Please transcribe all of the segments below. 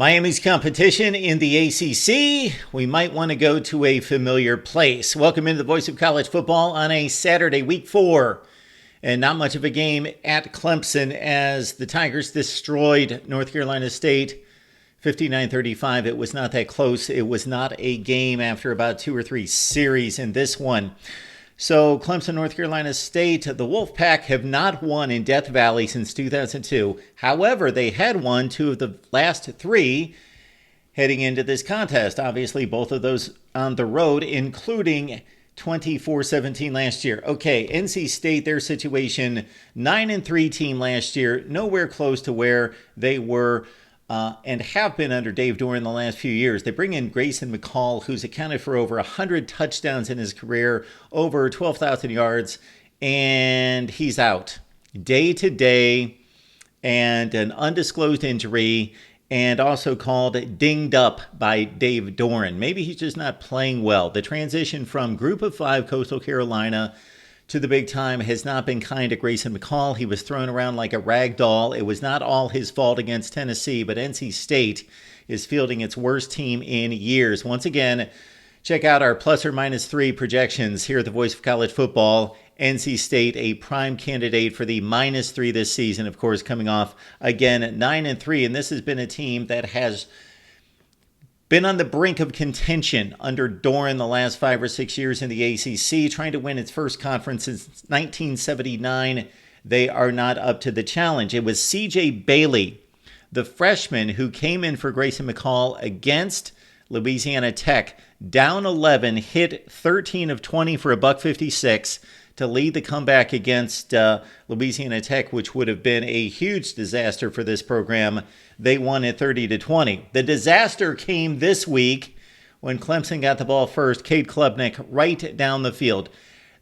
Miami's competition in the ACC. We might want to go to a familiar place. Welcome into the Voice of College Football on a Saturday, week 4. And not much of a game at Clemson as the Tigers destroyed North Carolina State 59-35. It was not that close. It was not a game after about 2 or 3 series in this one. So Clemson, North Carolina State, the Wolfpack have not won in Death Valley since 2002. However, they had won 2 of the last 3 heading into this contest. Obviously, both of those on the road, including 24-17 last year. Okay, NC State, their situation, 9-3 team last year, nowhere close to where they were and have been under Dave Doeren the last few years. They bring in Grayson McCall, who's accounted for over 100 touchdowns in his career, over 12,000 yards, and he's out day to day, and an undisclosed injury, and also called dinged up by Dave Doeren. Maybe he's just not playing well. The transition from Group of 5 Coastal Carolina to the big time has not been kind to Grayson McCall. He was thrown around like a rag doll. It was not all his fault against Tennessee, but NC State is fielding its worst team in years. Once again, check out our plus or minus 3 projections here at the Voice of College Football. NC State, a prime candidate for the minus 3 this season, of course, coming off again 9-3. And this has been a team that has been on the brink of contention under Doeren the last 5 or 6 years in the ACC, trying to win its first conference since 1979. They are not up to the challenge. It was C.J. Bailey, the freshman, who came in for Grayson McCall against Louisiana Tech, down 11, hit 13 of 20 for $156 to lead the comeback against Louisiana Tech, which would have been a huge disaster for this program. They won at 30-20. The disaster came this week when Clemson got the ball first. Cade Klubnik right down the field.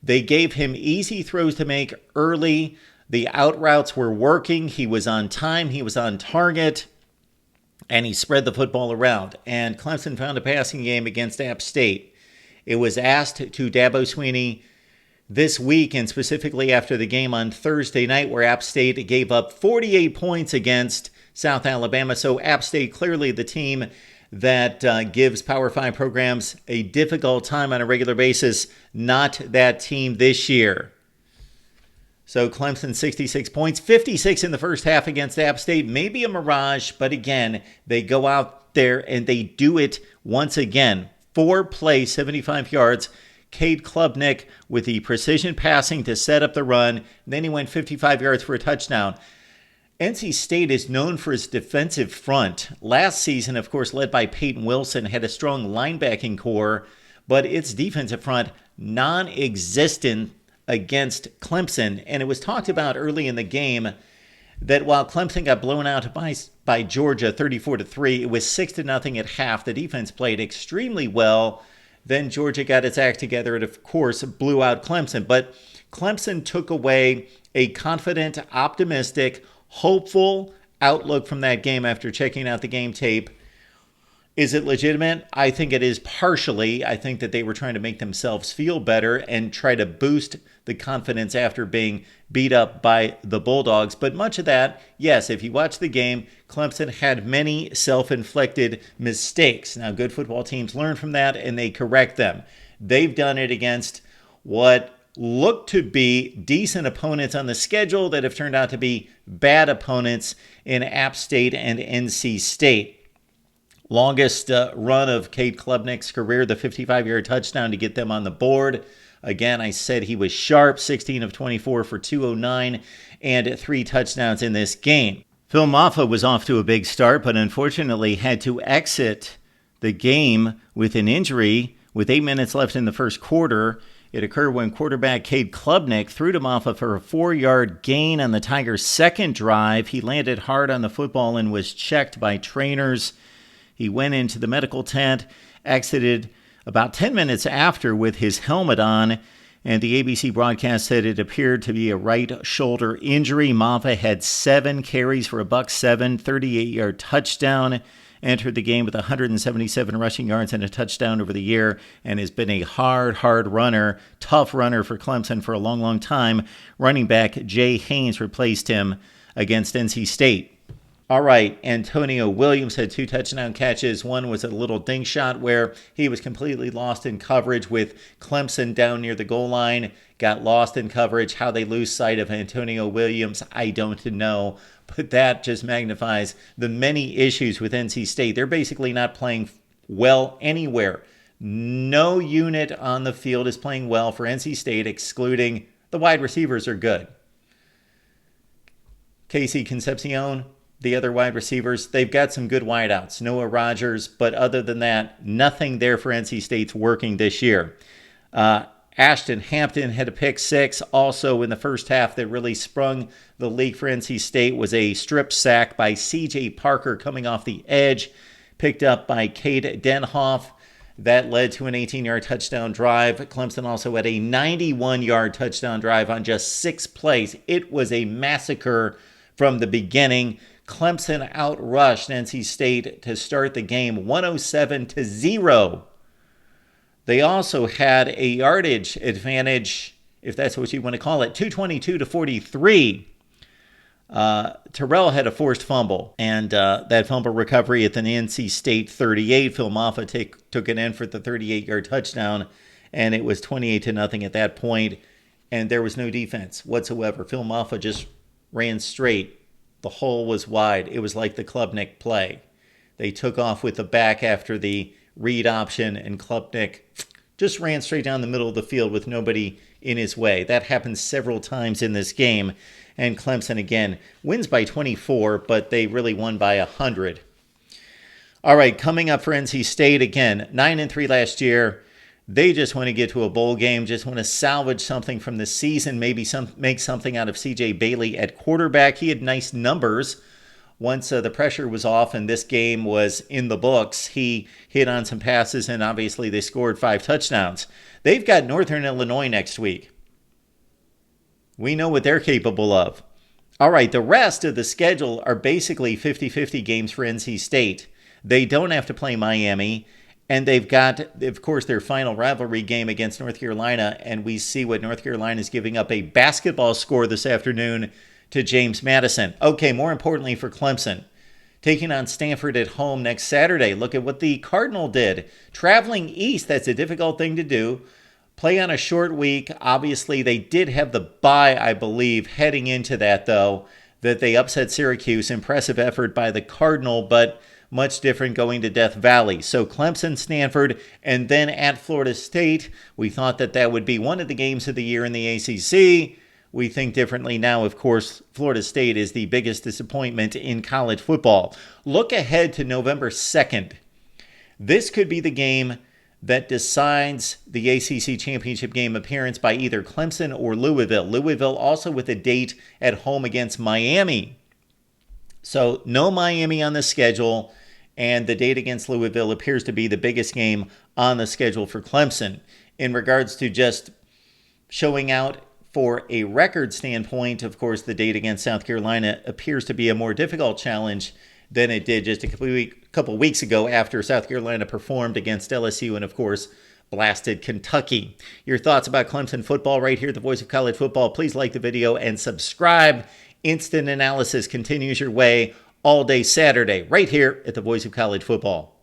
They gave him easy throws to make early. The out routes were working. He was on time. He was on target. And he spread the football around. And Clemson found a passing game against App State. It was asked to Dabo Swinney this week, and specifically after the game on Thursday night, where App State gave up 48 points against South Alabama. So App State, clearly the team that gives Power 5 programs a difficult time on a regular basis. Not that team this year. So Clemson, 66 points, 56 in the first half against App State. Maybe a mirage, but again, they go out there and they do it once again. 4 plays, 75 yards. Cade Klubnik with the precision passing to set up the run. Then he went 55 yards for a touchdown. NC State is known for its defensive front. Last season, of course, led by Peyton Wilson, had a strong linebacking core, but its defensive front non-existent against Clemson. And it was talked about early in the game that while Clemson got blown out by Georgia 34-3, it was 6-0 at half. The defense played extremely well. Then Georgia got its act together and, of course, blew out Clemson. But Clemson took away a confident, optimistic, hopeful outlook from that game after checking out the game tape. Is it legitimate? I think it is partially. I think that they were trying to make themselves feel better and try to boost the confidence after being beat up by the Bulldogs. But much of that, yes, if you watch the game, Clemson had many self-inflicted mistakes. Now, good football teams learn from that and they correct them. They've done it against what look to be decent opponents on the schedule that have turned out to be bad opponents in App State and NC State. Longest run of Cade Klubnik's career, the 55-yard touchdown to get them on the board. Again, I said he was sharp, 16 of 24 for 209 and 3 touchdowns in this game. Phil Maffa was off to a big start, but unfortunately had to exit the game with an injury with 8 minutes left in the first quarter. It occurred when quarterback Cade Klubnik threw to Maffa for a 4-yard gain on the Tigers' second drive. He landed hard on the football and was checked by trainers. He went into the medical tent, exited about 10 minutes after with his helmet on, and the ABC broadcast said it appeared to be a right shoulder injury. Maffa had 7 carries for $107, 38-yard touchdown, entered the game with 177 rushing yards and a touchdown over the year, and has been a hard runner, tough runner for Clemson for a long time. Running back Jay Haynes replaced him against NC State. All right, Antonio Williams had 2 touchdown catches. One was a little dink shot where he was completely lost in coverage with Clemson down near the goal line, got lost in coverage. How they lose sight of Antonio Williams, I don't know. But that just magnifies the many issues with NC State. They're basically not playing well anywhere. No unit on the field is playing well for NC State, excluding the wide receivers are good. Casey Concepcion, the other wide receivers, they've got some good wideouts. Noah Rogers, but other than that, nothing there for NC State's working this year. Ashton Hampton had a pick 6 also in the first half that really sprung the leak for NC State was a strip sack by C.J. Parker coming off the edge, picked up by Cade Denhoff. That led to an 18-yard touchdown drive. Clemson also had a 91-yard touchdown drive on just 6 plays. It was a massacre from the beginning. Clemson outrushed NC State to start the game 107-0. They also had a yardage advantage, if that's what you want to call it, 222-43. Terrell had a forced fumble, and that fumble recovery at the NC State 38. Phil Maffa took it in for the 38-yard touchdown, and it was 28-0 at that point, and there was no defense whatsoever. Phil Maffa just ran straight. The hole was wide. It was like the Klubnik play. They took off with the back after the read option, and Klubnik just ran straight down the middle of the field with nobody in his way. That happened several times in this game. And Clemson, again, wins by 24, but they really won by 100. All right, coming up for NC State, again, 9-3 last year. They just want to get to a bowl game, just want to salvage something from the season, maybe make something out of C.J. Bailey at quarterback. He had nice numbers once the pressure was off and this game was in the books. He hit on some passes, and obviously they scored 5 touchdowns. They've got Northern Illinois next week. We know what they're capable of. All right, the rest of the schedule are basically 50-50 games for NC State. They don't have to play Miami, and they've got, of course, their final rivalry game against North Carolina, and we see what North Carolina is giving up a basketball score this afternoon to James Madison. Okay, more importantly for Clemson, taking on Stanford at home next Saturday. Look at what the Cardinal did. Traveling east, that's a difficult thing to do. Play on a short week. Obviously, they did have the bye, I believe, heading into that, though, that they upset Syracuse. Impressive effort by the Cardinal, but much different going to Death Valley. So Clemson, Stanford, and then at Florida State. We thought that that would be one of the games of the year in the ACC. We think differently now. Of course, Florida State is the biggest disappointment in college football. Look ahead to November 2nd. This could be the game that decides the ACC championship game appearance by either Clemson or Louisville. Louisville also with a date at home against Miami. So no Miami on the schedule, and the date against Louisville appears to be the biggest game on the schedule for Clemson. In regards to just showing out for a record standpoint, of course, the date against South Carolina appears to be a more difficult challenge than it did just a couple weeks ago after South Carolina performed against LSU and, of course, blasted Kentucky. Your thoughts about Clemson football right here at the Voice of College Football. Please like the video and subscribe. Instant analysis continues your way all day Saturday right here at the Voice of College Football.